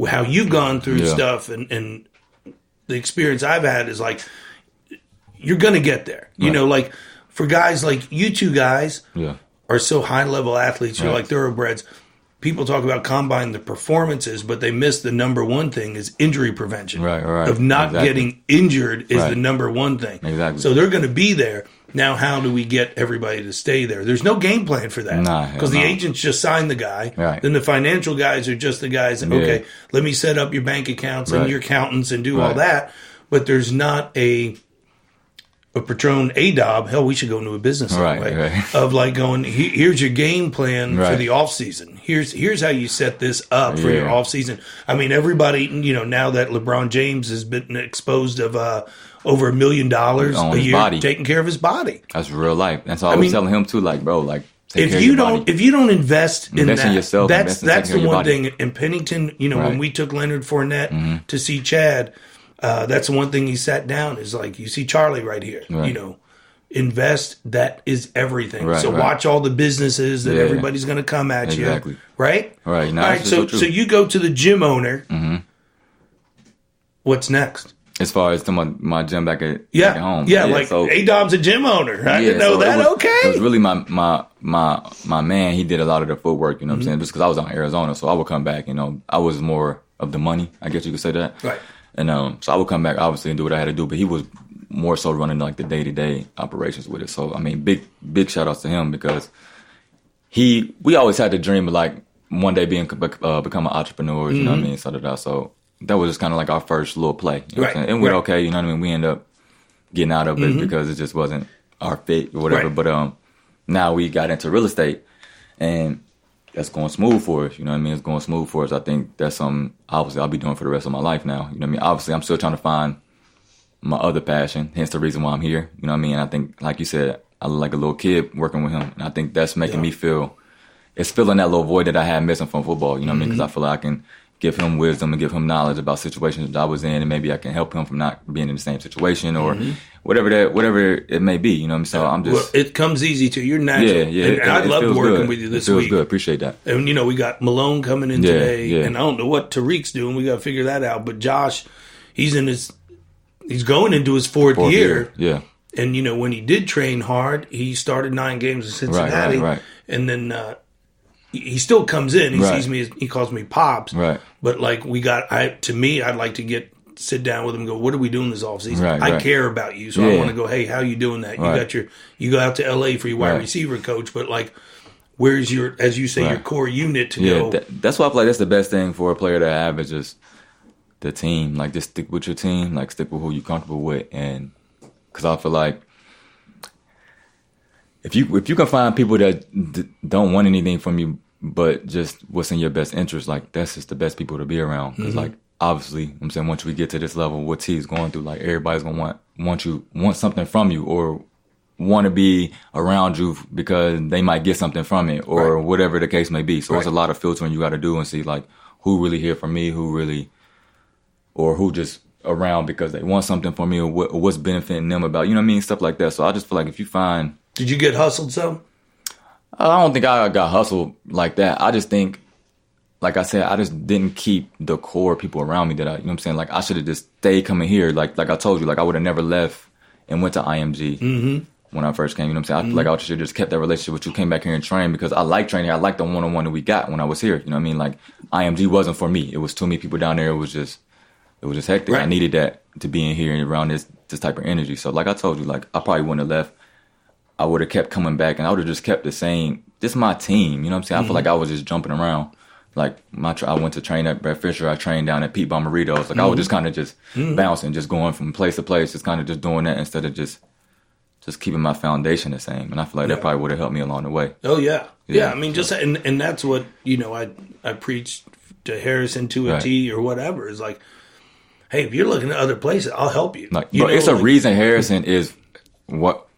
how you've gone through stuff and the experience I've had is like, you're going to get there. You know, like for guys like you two guys are so high level athletes, you're like thoroughbreds. People talk about combine the performances, but they miss the number one thing is injury prevention. Right. Of not getting injured is the number one thing. Exactly. So they're going to be there. Now, how do we get everybody to stay there? There's no game plan for that. Because the agents just sign the guy. Right. Then the financial guys are just the guys that, okay, let me set up your bank accounts and your accountants and do all that. But there's not a Petrone ADOB, hell, we should go into a business of like going, here's your game plan for the off season. Here's how you set this up for your off season. I mean, everybody, you know, now that LeBron James has been exposed of over $1 million a year taking care of his body. That's real life. That's all I was telling him too, like, bro, like, take care if you of your don't body. If you don't invest in that, yourself, that's the one body. thing. In Pennington, you know, when we took Leonard Fournette to see Chad, that's the one thing he sat down is like, you see Charlie right here, you know, invest. That is everything. So watch all the businesses that everybody's going to come at you. Right? Right. No, all right. So you go to the gym owner. What's next? As far as to my gym back at home. Yeah, like so, A-Dom's a gym owner. I didn't know that. It was really my man. He did a lot of the footwork, you know what I'm saying? Just because I was out in Arizona. So I would come back, you know. I was more of the money, I guess you could say that. Right. And so I would come back, obviously, and do what I had to do. But he was more so running like the day-to-day operations with it. So, I mean, big shout-outs to him because we always had the dream of, like, one day become an entrepreneur, you know what I mean? So that was just kind of like our first little play. You know what I'm saying? And we're okay, you know what I mean? We end up getting out of it because it just wasn't our fit or whatever. But now we got into real estate, and that's going smooth for us. You know what I mean? It's going smooth for us. I think that's something, obviously, I'll be doing for the rest of my life now. You know what I mean? Obviously, I'm still trying to find my other passion, hence the reason why I'm here. You know what I mean? I think, like you said, I look like a little kid working with him. And I think that's making me feel, it's filling that little void that I had missing from football. You know what I mean? Because I feel like I can give him wisdom and give him knowledge about situations that I was in, and maybe I can help him from not being in the same situation or whatever it may be. You know what I mean? So I'm just... Well, it comes easy to you. You're natural. Yeah. And I loved working with you this week. It feels good. Appreciate that. And, you know, we got Malone coming in today, and I don't know what Tariq's doing. We got to figure that out. But Josh, he's going into his fourth year. Yeah. And, you know, when he did train hard, he started 9 games in Cincinnati. Right. And then... he still comes in. He sees me. He calls me Pops. Right. But like I'd like to sit down with him and go, what are we doing this offseason? I care about you. So I want to go, hey, how you doing that? You go out to LA for your wide receiver coach, but like, where's your, as you say, your core unit to go? That's why I feel like that's the best thing for a player to have is just the team. Like, just stick with your team. Like, stick with who you're comfortable with. And because I feel like if you can find people that don't want anything from you but just what's in your best interest, like, that's just the best people to be around. Because, like, obviously, I'm saying, once we get to this level, what T's going through, like, everybody's going to want something from you or want to be around you because they might get something from it or whatever the case may be. So it's a lot of filtering you got to do and see, like, who really here for me, or who just around because they want something from me or what's benefiting them about, you know what I mean? Stuff like that. So I just feel like if you find... Did you get hustled some? I don't think I got hustled like that. I just think, like I said, I just didn't keep the core people around me that you know what I'm saying? Like, I should have just stayed coming here. Like I told you, like, I would have never left and went to IMG. when I first came. You know what I'm saying? I feel like I should have just kept that relationship with you, came back here and trained because I like training. I like the one-on-one that we got when I was here. You know what I mean? Like IMG wasn't for me. It was too many people down there. It was just hectic. Right. I needed that to be in here and around this type of energy. So like I told you, like I probably wouldn't have left. I would have kept coming back and I would have just kept the same. This is my team. You know what I'm saying? I feel like I was just jumping around. Like I went to train at Brett Fisher. I trained down at Pete Bomarito's. Like I was just kind of just bouncing, just going from place to place, just kind of just doing that instead of just keeping my foundation the same. And I feel like that probably would have helped me along the way. Oh yeah. Yeah. I mean, just and that's what I preached to Harrison to a T or whatever. Is like, hey, if you're looking at other places, I'll help you. Like, but it's a reason Harrison is what.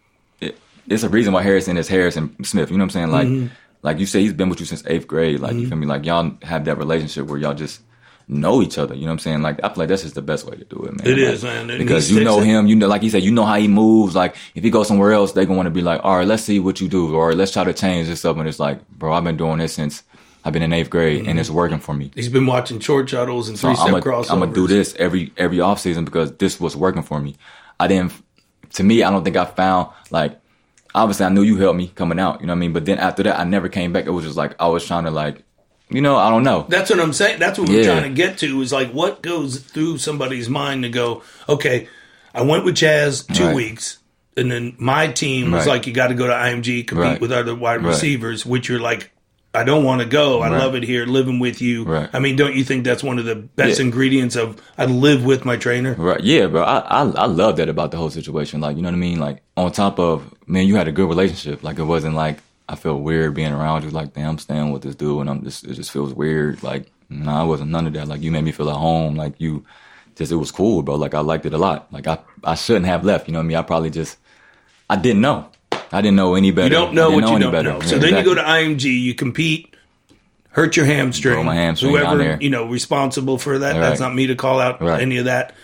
It's a reason why Harrison is Harrison Smith. You know what I'm saying? Like you say, he's been with you since 8th grade. Like, you feel me? Like, y'all have that relationship where y'all just know each other. You know what I'm saying? Like, I feel like that's just the best way to do it, man. It is, man. Because you know him. You know, like he said, you know how he moves. Like, if he goes somewhere else, they're going to want to be like, all right, let's see what you do. Or let's try to change this up. And it's like, bro, I've been doing this since I've been in 8th grade, and it's working for me. He's been watching short shuttles and three-step crossovers. I'm going to do this every offseason because this was working for me. To me, I don't think I found, like, obviously, I knew you helped me coming out, you know what I mean? But then after that, I never came back. It was just like, I was trying to like, I don't know. That's what I'm saying. That's what we're trying to get to is like, what goes through somebody's mind to go, okay, I went with Chaz 2 weeks, and then my team was like, you got to go to IMG, compete with other wide receivers, which you're like, I don't want to go. I love it here, living with you. Right. I mean, don't you think that's one of the best ingredients of I live with my trainer? Right. Yeah, bro. I love that about the whole situation. Like, you know what I mean? Like, on top of, man, you had a good relationship. Like, it wasn't like I felt weird being around you. Like, damn, I'm staying with this dude, and it just feels weird. Like, nah, it wasn't none of that. Like, you made me feel at home. Like, it was cool, bro. Like, I liked it a lot. Like, I shouldn't have left. You know what I mean? I probably I didn't know. I didn't know any better. You don't know what you don't know. So then you go to IMG, you compete, hurt your hamstring. Broke my hamstring down there. Responsible for that. Right. That's not me to call out any of that.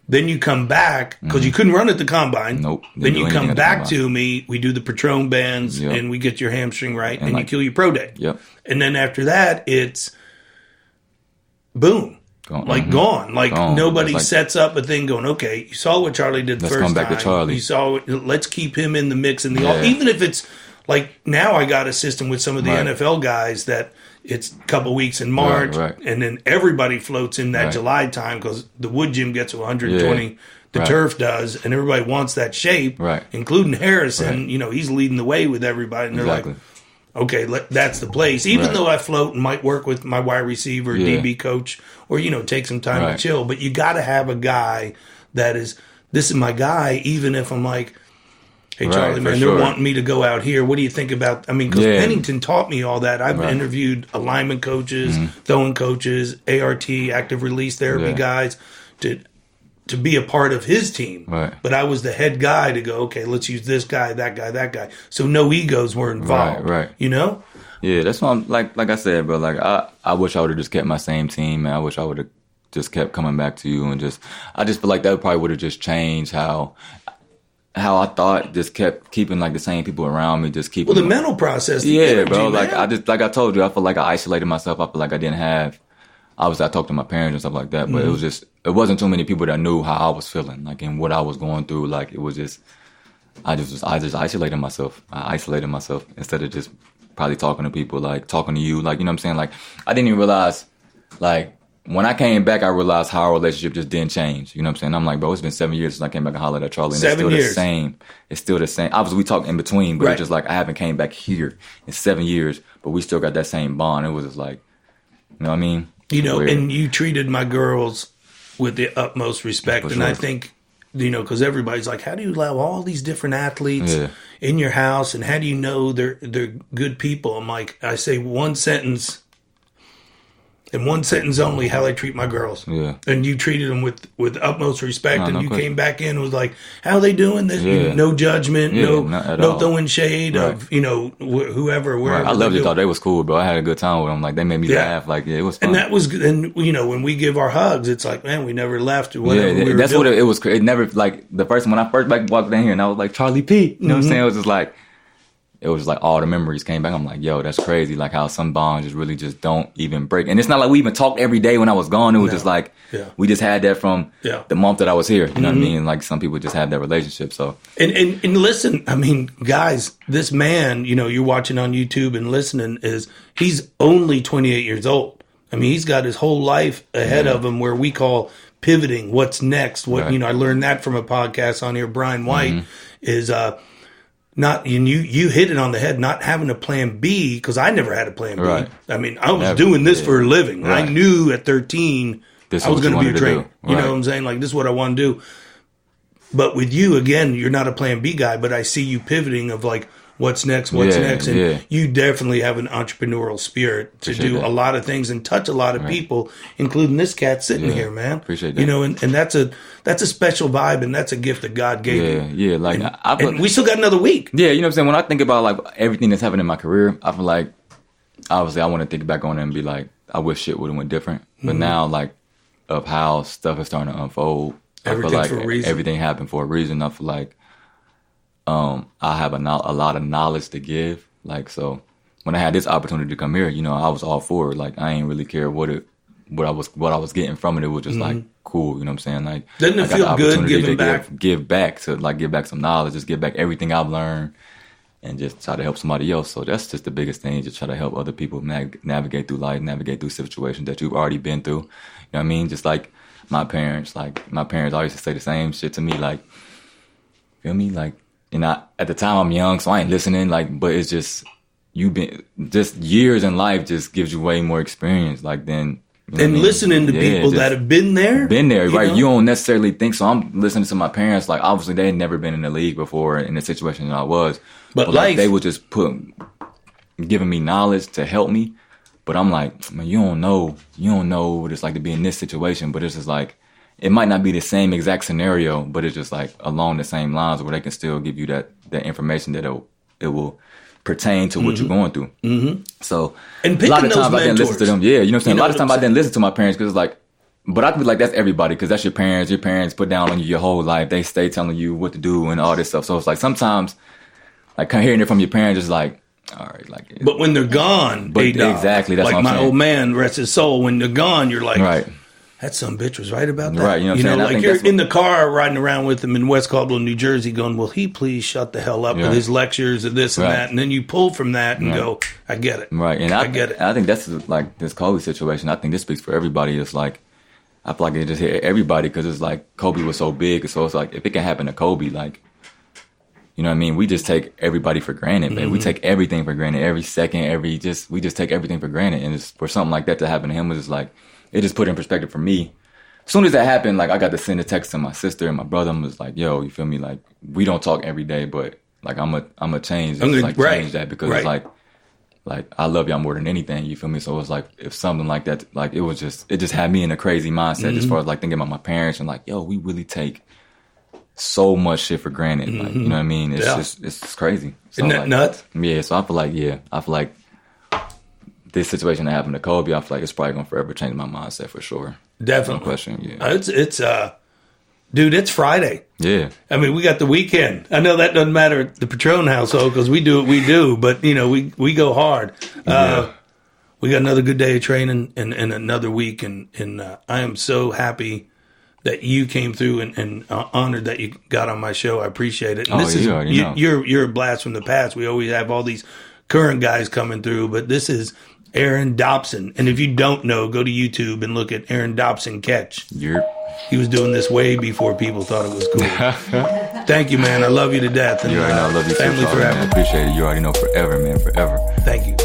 Then you come back, because you couldn't run at the combine. Nope. Then you come back to me, we do the Petrone bands, and we get your hamstring right, and you kill your pro day. Yep. And then after that, it's boom. Gone. Like nobody sets up a thing going, okay, you saw what Charlie did the first time. Let's come back to Charlie. You saw it. Let's keep him in the mix. Even if it's like now I got a system with some of the NFL guys that it's a couple weeks in March and then everybody floats in that July time because the Woodgym gets to 120. The turf does, and everybody wants that shape, including Harrison. He's leading the way with everybody. And they're like, okay, that's the place. Even though I float and might work with my wide receiver, DB coach, or, take some time to chill. But you got to have a guy this is my guy, even if I'm like, hey, Charlie, man, they're wanting me to go out here. What do you think about, because Pennington taught me all that. I've interviewed alignment coaches, throwing coaches, ART, active release therapy guys, to be a part of his team. Right. But I was the head guy to go, okay, let's use this guy, that guy, that guy. So no egos were involved. Right. Yeah, that's why I'm like I said, bro, like I wish I would have just kept my same team, and I wish I would have just kept coming back to you and I just feel like that probably would have just changed how I thought, just kept keeping like the same people around me, just keeping the mental process. Yeah, bro. Like I told you, I feel like I isolated myself. I feel like I didn't have. Obviously, I talked to my parents and stuff like that, but it wasn't too many people that knew how I was feeling, like, and what I was going through. Like, it was just, I just isolated myself. I isolated myself instead of just probably talking to people, like talking to you, like, you know what I'm saying? Like, I didn't even realize, like, when I came back, I realized how our relationship just didn't change. You know what I'm saying? I'm like, bro, it's been 7 years since I came back and hollered at Charlie, and 7 years. It's still the same. It's still the same. Obviously, we talked in between, but it's just like, I haven't came back here in 7 years, but we still got that same bond. It was just like, you know what I mean? Weird. And you treated my girls with the utmost respect. And I think, because everybody's like, how do you allow all these different athletes in your house? And how do you know they're good people? I'm like, I say one sentence, in one sentence only, how I treat my girls. Yeah. And you treated them with utmost respect. And you came back in and was like, how are they doing this? No judgment, no throwing shade of, whoever, wherever. I loved it. Thought they was cool, bro. I had a good time with them. Like, they made me laugh. Like, it was fun. And that was good. And, when we give our hugs, it's like, man, we never left or whatever. That's what it was. It never, like, the first, when I first walked in here and I was like, Charlie P. You know what I'm saying? It was just like, it was like all the memories came back. I'm like, yo, that's crazy. Like how some bonds just really just don't even break. And it's not like we even talked every day when I was gone. It was just like, we just had that from the month that I was here. You know what I mean? Like some people just have that relationship. So and listen, I mean, guys, this man, you know, you're watching on YouTube and listening he's only 28 years old. I mean, he's got his whole life ahead of him where we call pivoting. What's next? What, you know, I learned that from a podcast on here. Brian White is, not, and you hit it on the head, not having a plan B, because I never had a plan B. Right. I mean, I was doing this for a living. Right. I knew at 13 I was going to be a trainer. You know what I'm saying? Like, this is what I want to do. But with you, again, you're not a plan B guy, but I see you pivoting of like, what's next? And you definitely have an entrepreneurial spirit to do a lot of things and touch a lot of people, including this cat sitting here, man. Appreciate that. You know, and that's a special vibe, and that's a gift that God gave you. Yeah, like and we still got another week. Yeah, you know what I'm saying? When I think about like everything that's happened in my career, I feel like obviously I want to think back on it and be like, I wish shit would have went different. But now, like, of how stuff is starting to unfold, I feel like everything happened for a reason. I feel like I have a lot of knowledge to give. Like, so when I had this opportunity to come here, you know, I was all for it. Like, I ain't really care what I was getting from it. It was just like cool, you know what I'm saying? Like, doesn't it feel good giving back? Give back some knowledge, just give back everything I've learned, and just try to help somebody else. So that's just the biggest thing. Just try to help other people navigate through life, navigate through situations that you've already been through. You know what I mean? Just like my parents. Like, my parents always used to say the same shit to me. Like, feel me? Like, and at the time I'm young, so I ain't listening. Like, but it's just just years in life just gives you way more experience. Like, then. You know, and listening to people that have been there, right? Know? You don't necessarily think so. I'm listening to my parents. Like, obviously, they had never been in the league before in the situation that I was. But like, they would just giving me knowledge to help me. But I'm like, man, you don't know what it's like to be in this situation. But it's just like, it might not be the same exact scenario, but it's just like along the same lines where they can still give you that information that it will pertain to what you're going through. So and a lot of times I didn't listen to them. Yeah, you know what I'm saying? A lot of times I didn't listen to my parents because it's like, but I feel like that's everybody, because that's your parents. Your parents put down on you your whole life. They stay telling you what to do and all this stuff. So it's like sometimes, like, hearing it from your parents is like, all right, like. But when they're gone, exactly, that's like what I'm my saying. Old man, rest his soul. When they're gone, you're like, right. That son of a bitch was right about that. Right, you know what I'm saying? Like, you're in the car riding around with him in West Caldwell, New Jersey, going, will he please shut the hell up with his lectures and this and that? And then you pull from that and go, I get it. Right, and I get it. I think that's like this Kobe situation. I think this speaks for everybody. It's like, I feel like it just hit everybody because it's like Kobe was so big. So it's like, if it can happen to Kobe, like, you know what I mean? We just take everybody for granted, man. We take everything for granted. Every second, we just take everything for granted. And it's, for something like that to happen to him, was just like, it just put it in perspective for me. As soon as that happened, like, I got to send a text to my sister and my brother, and was like, yo, you feel me? Like, we don't talk every day, but like, I'm a change this, change that, because it's like I love y'all more than anything, you feel me? So it's like, if something like that, like, it just had me in a crazy mindset as far as like thinking about my parents and like, yo, we really take so much shit for granted. Like, you know what I mean? It's just crazy. So, isn't that like, nuts? Yeah, so I feel like this situation that happened to Kobe, I feel like it's probably gonna forever change my mindset for sure. Definitely. No question. Yeah. It's dude, it's Friday. Yeah. I mean, we got the weekend. I know that doesn't matter at the Petrone household because we do what we do, but you know, we go hard. We got another good day of training and another week, and I am so happy that you came through and honored that you got on my show. I appreciate it. And you're a blast from the past. We always have all these current guys coming through, but this is Aaron Dobson. And if you don't know, go to YouTube and look at Aaron Dobson catch. He was doing this way before people thought it was cool. Thank you, man. I love you to death. And, you already know I love you family too, forever. Man. I appreciate it. You already know, forever, man, forever. Thank you.